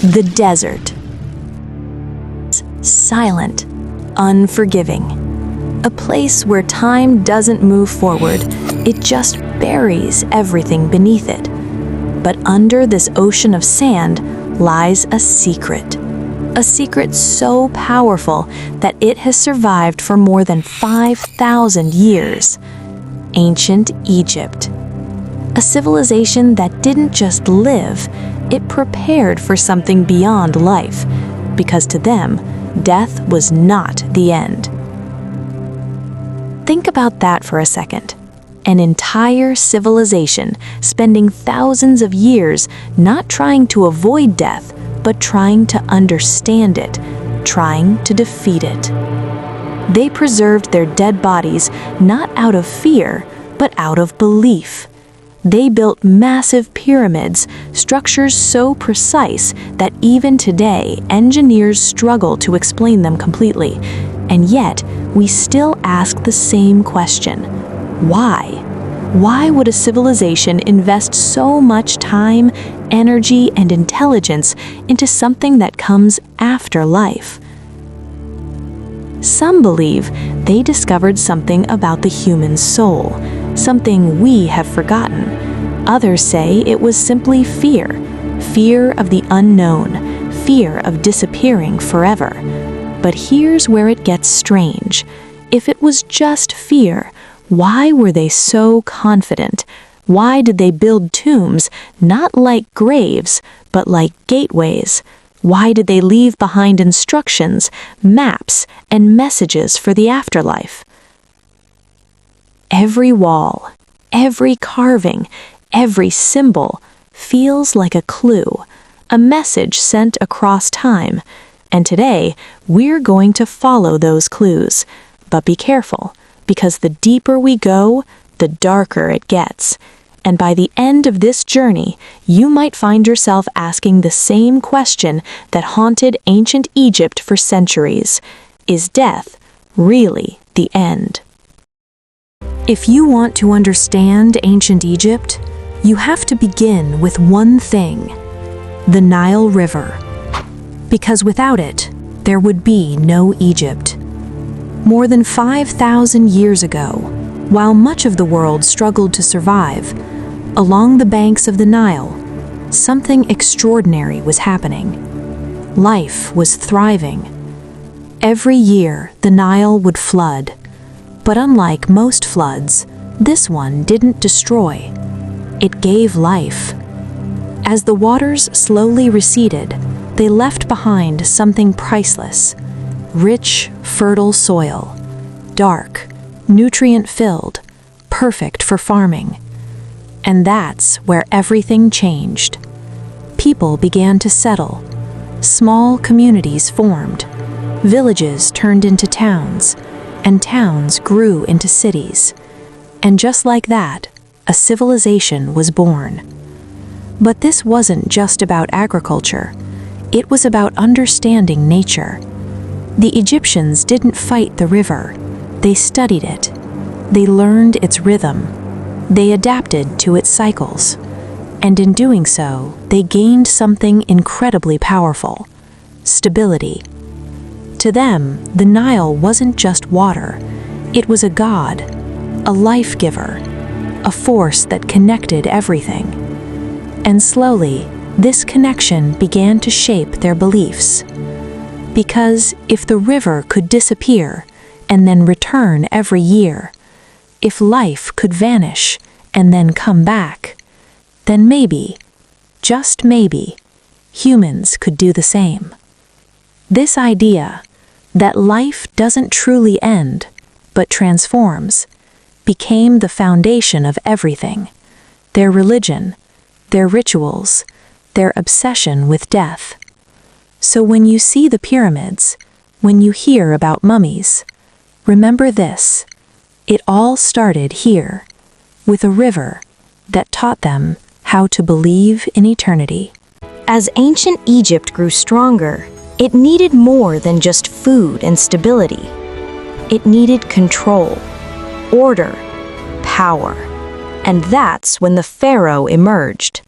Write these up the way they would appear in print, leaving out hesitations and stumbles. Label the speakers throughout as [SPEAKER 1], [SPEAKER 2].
[SPEAKER 1] The desert. Silent, unforgiving. A place where time doesn't move forward, it just buries everything beneath it. But under this ocean of sand lies a secret. A secret so powerful that it has survived for more than 5,000 years. Ancient Egypt. A civilization that didn't just live, it prepared for something beyond life, because to them, death was not the end. Think about that for a second. An entire civilization spending thousands of years not trying to avoid death, but trying to understand it, trying to defeat it. They preserved their dead bodies not out of fear, but out of belief. They built massive pyramids, structures so precise that even today engineers struggle to explain them completely. And yet, we still ask the same question: why? Why would a civilization invest so much time, energy, and intelligence into something that comes after life? Some believe they discovered something about the human soul, something we have forgotten. Others say it was simply fear. Fear of the unknown, fear of disappearing forever. But here's where it gets strange. If it was just fear, why were they so confident? Why did they build tombs, not like graves, but like gateways? Why did they leave behind instructions, maps, and messages for the afterlife? Every wall, every carving, every symbol feels like a clue, a message sent across time. And today, we're going to follow those clues. But be careful, because the deeper we go, the darker it gets. And by the end of this journey, you might find yourself asking the same question that haunted ancient Egypt for centuries. Is death really the end? If you want to understand ancient Egypt, you have to begin with one thing: the Nile River. Because without it, there would be no Egypt. More than 5,000 years ago, while much of the world struggled to survive, along the banks of the Nile, something extraordinary was happening. Life was thriving. Every year, the Nile would flood. But unlike most floods, this one didn't destroy. It gave life. As the waters slowly receded, they left behind something priceless: rich, fertile soil, dark, nutrient-filled, perfect for farming. And that's where everything changed. People began to settle. Small communities formed. Villages turned into towns, and towns grew into cities. And just like that, a civilization was born. But this wasn't just about agriculture. It was about understanding nature. The Egyptians didn't fight the river. They studied it. They learned its rhythm. They adapted to its cycles. And in doing so, they gained something incredibly powerful: stability. To them, the Nile wasn't just water. It was a god, a life giver, a force that connected everything. And slowly, this connection began to shape their beliefs. Because if the river could disappear and then return every year, if life could vanish and then come back, then maybe, just maybe, humans could do the same. This idea, that life doesn't truly end, but transforms, became the foundation of everything: their religion, their rituals, their obsession with death. So when you see the pyramids, when you hear about mummies, remember this: it all started here, with a river that taught them how to believe in eternity. As ancient Egypt grew stronger, it needed more than just food and stability. It needed control, order, power. And that's when the Pharaoh emerged.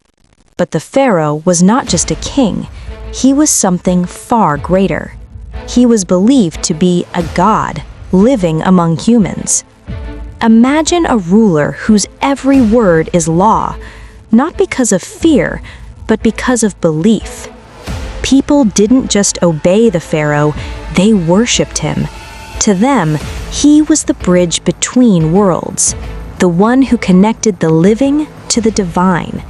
[SPEAKER 1] But the Pharaoh was not just a king. he was something far greater. He was believed to be a god living among humans. Imagine a ruler whose every word is law, not because of fear, but because of belief. People didn't just obey the pharaoh, they worshipped him. To them, he was the bridge between worlds, the one who connected the living to the divine,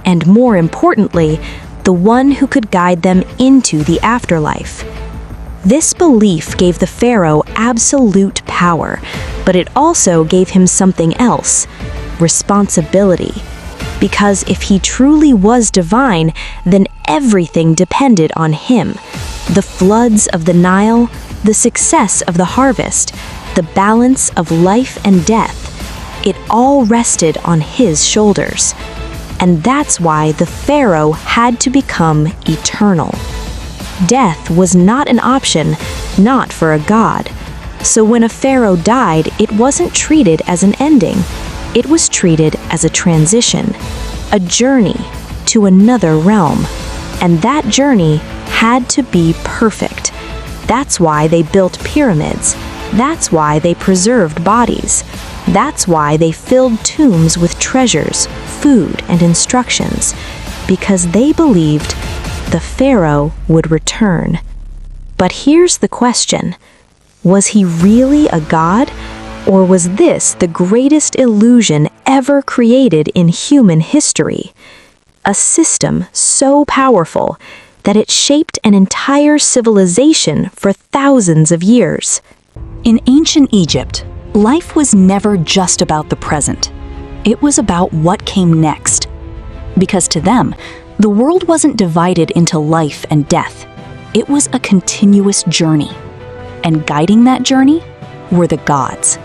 [SPEAKER 1] and more importantly, the one who could guide them into the afterlife. This belief gave the pharaoh absolute power, but it also gave him something else: responsibility. Because if he truly was divine, then everything depended on him. The floods of the Nile, the success of the harvest, the balance of life and death, it all rested on his shoulders. And that's why the pharaoh had to become eternal. Death was not an option, not for a god. So when a pharaoh died, it wasn't treated as an ending. It was treated as a transition, a journey to another realm. And that journey had to be perfect. That's why they built pyramids. That's why they preserved bodies. That's why they filled tombs with treasures, food, and instructions. Because they believed the pharaoh would return. But here's the question: was he really a god? Or was this the greatest illusion ever created in human history? A system so powerful that it shaped an entire civilization for thousands of years. In ancient Egypt, life was never just about the present. It was about what came next. Because to them, the world wasn't divided into life and death. It was a continuous journey. And guiding that journey were the gods.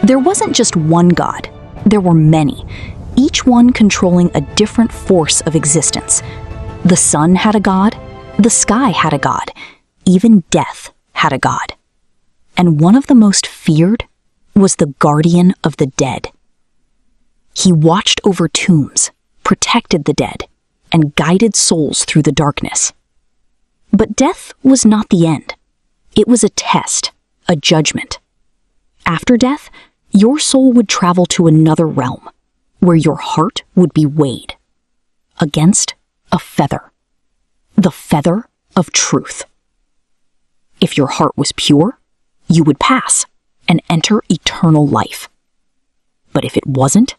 [SPEAKER 1] There wasn't just one god. There were many, each one controlling a different force of existence. The sun had a god, the sky had a god, even death had a god. And one of the most feared was the guardian of the dead. He watched over tombs, protected the dead, and guided souls through the darkness. But death was not the end. It was a test, a judgment. After death, your soul would travel to another realm, where your heart would be weighed against a feather, the feather of truth. If your heart was pure, you would pass and enter eternal life. But if it wasn't,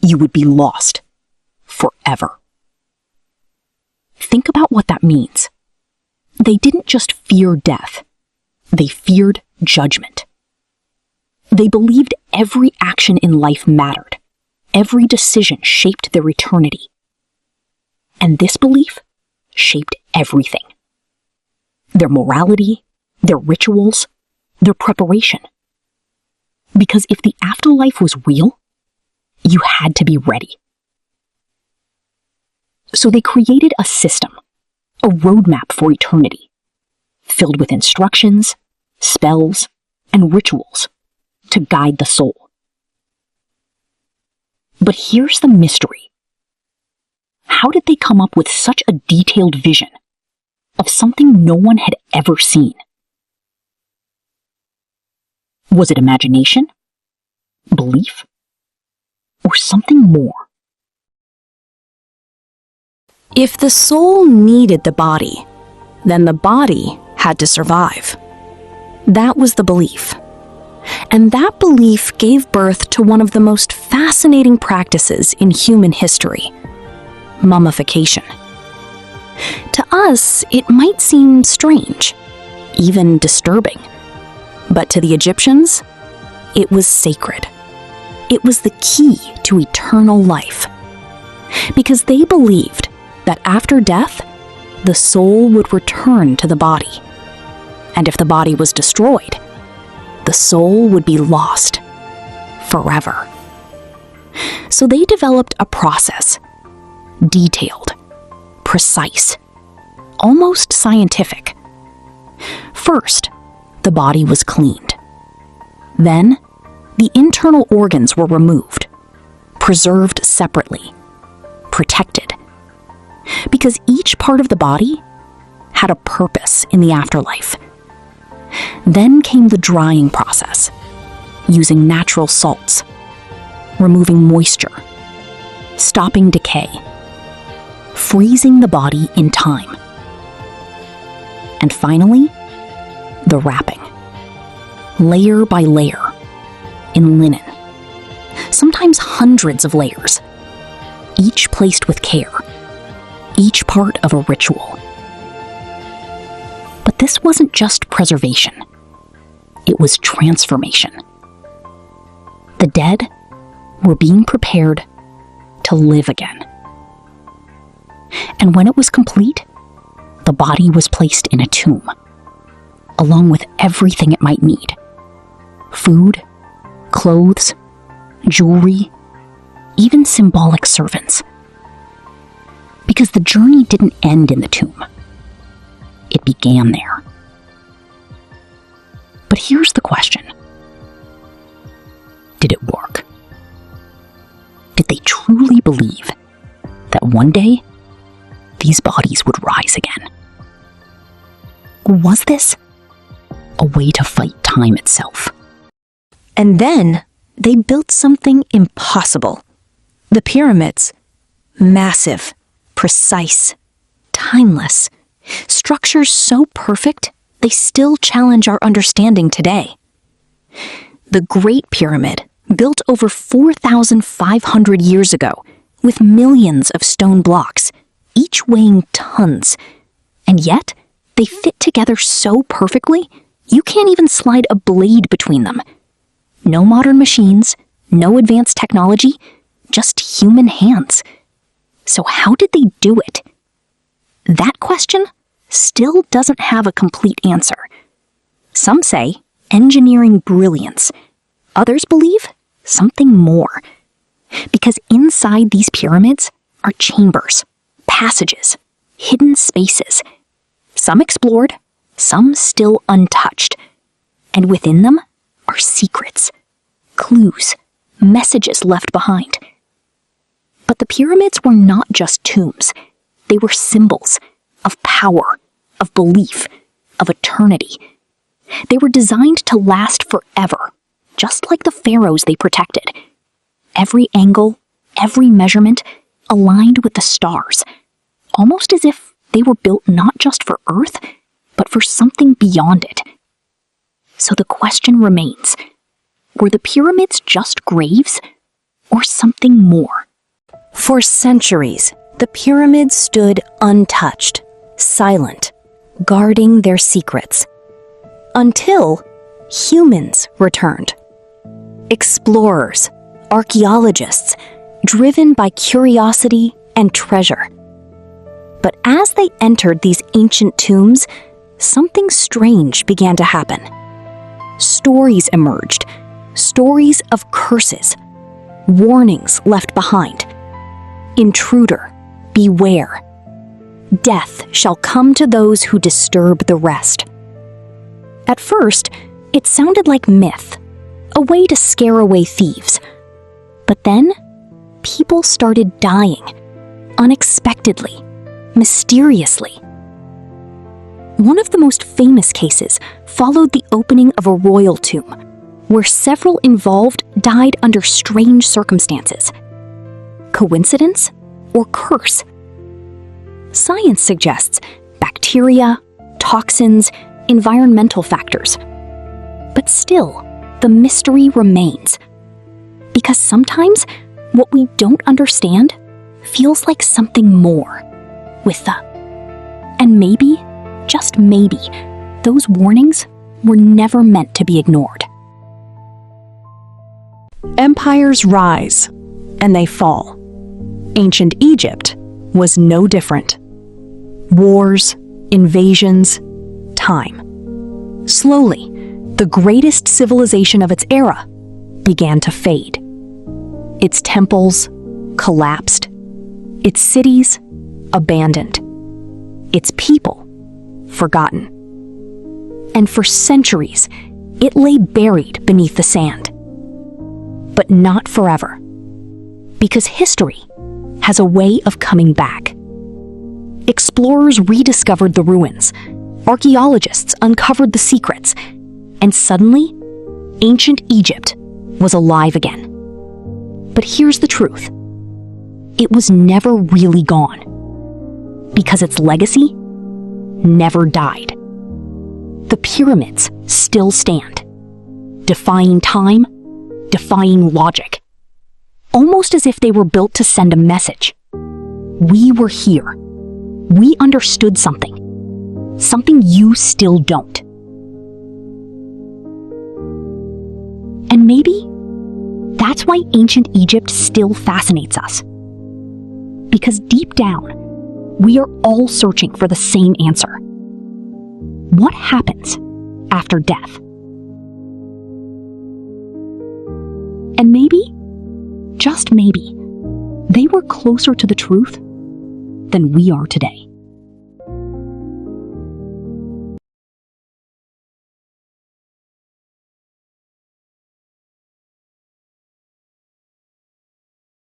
[SPEAKER 1] you would be lost forever. Think about what that means. They didn't just fear death. They feared judgment. They believed every action in life mattered. Every decision shaped their eternity. And this belief shaped everything. Their morality, their rituals, their preparation. Because if the afterlife was real, you had to be ready. So they created a system, a roadmap for eternity, filled with instructions, spells, and rituals to guide the soul. But here's the mystery. How did they come up with such a detailed vision of something no one had ever seen? Was it imagination, belief, or something more? If the soul needed the body, then the body had to survive. That was the belief. And that belief gave birth to one of the most fascinating practices in human history: mummification. To us, it might seem strange, even disturbing. But to the Egyptians, it was sacred. It was the key to eternal life. Because they believed that after death, the soul would return to the body. And if the body was destroyed, the soul would be lost forever. So they developed a process, detailed, precise, almost scientific. First, the body was cleaned. Then, the internal organs were removed, preserved separately, protected.
[SPEAKER 2] because each part of the body had a purpose in the afterlife. Then came the drying process, using natural salts, removing moisture, stopping decay, freezing the body in time. And finally, the wrapping, layer by layer, in linen, sometimes hundreds of layers, each placed with care, each part of a ritual. But this wasn't just preservation, it was transformation. The dead were being prepared to live again. And when it was complete, the body was placed in a tomb, along with everything it might need: food, clothes, jewelry, even symbolic servants. Because the journey didn't end in the tomb. It began there. But here's the question. Did it work? Did they truly believe that one day these bodies would rise again? Was this a way to fight time itself?
[SPEAKER 1] And then they built something impossible. The pyramids. Massive, precise, timeless. Structures so perfect, they still challenge our understanding today. The Great Pyramid, built over 4,500 years ago, with millions of stone blocks, each weighing tons. And yet, they fit together so perfectly, you can't even slide a blade between them. No modern machines, no advanced technology, just human hands. So how did they do it? That question still doesn't have a complete answer. Some say engineering brilliance. Others believe something more. Because inside these pyramids are chambers, passages, hidden spaces. Some explored, some still untouched. And within them are secrets, clues, messages left behind. But the pyramids were not just tombs. They were symbols of power, of belief, of eternity. They were designed to last forever, just like the pharaohs they protected. Every angle, every measurement, aligned with the stars, almost as if they were built not just for Earth, but for something beyond it. So the question remains, were the pyramids just graves, or something more? For centuries, the pyramids stood untouched, silent, guarding their secrets. Until humans returned. Explorers, archaeologists, driven by curiosity and treasure. But as they entered these ancient tombs, something strange began to happen. Stories emerged, stories of curses, warnings left behind. Intruder, beware. Death shall come to those who disturb the rest. At first, it sounded like myth, a way to scare away thieves. But then, people started dying, unexpectedly, mysteriously. One of the most famous cases followed the opening of a royal tomb, where several involved died under strange circumstances. Coincidence or curse? Science suggests bacteria, toxins, environmental factors. But still, the mystery remains. Because sometimes, what we don't understand feels like something more. With the... And maybe, just maybe, those warnings were never meant to be ignored. Empires rise, and they fall. Ancient Egypt was no different. Wars, invasions, time. Slowly, the greatest civilization of its era began to fade. Its temples collapsed, its cities abandoned, its people forgotten. And for centuries, it lay buried beneath the sand. But not forever, because history has a way of coming back.
[SPEAKER 2] Explorers rediscovered the ruins. Archaeologists uncovered the secrets. And suddenly, ancient Egypt was alive again. But here's the truth. It was never really gone. Because its legacy never died. The pyramids still stand, defying time, defying logic. Almost as if they were built to send a message. We were here. We understood something. Something you still don't. And maybe that's why ancient Egypt still fascinates us. Because deep down, we are all searching for the same answer. What happens after death? And maybe, just maybe, they were closer to the truth than we are today.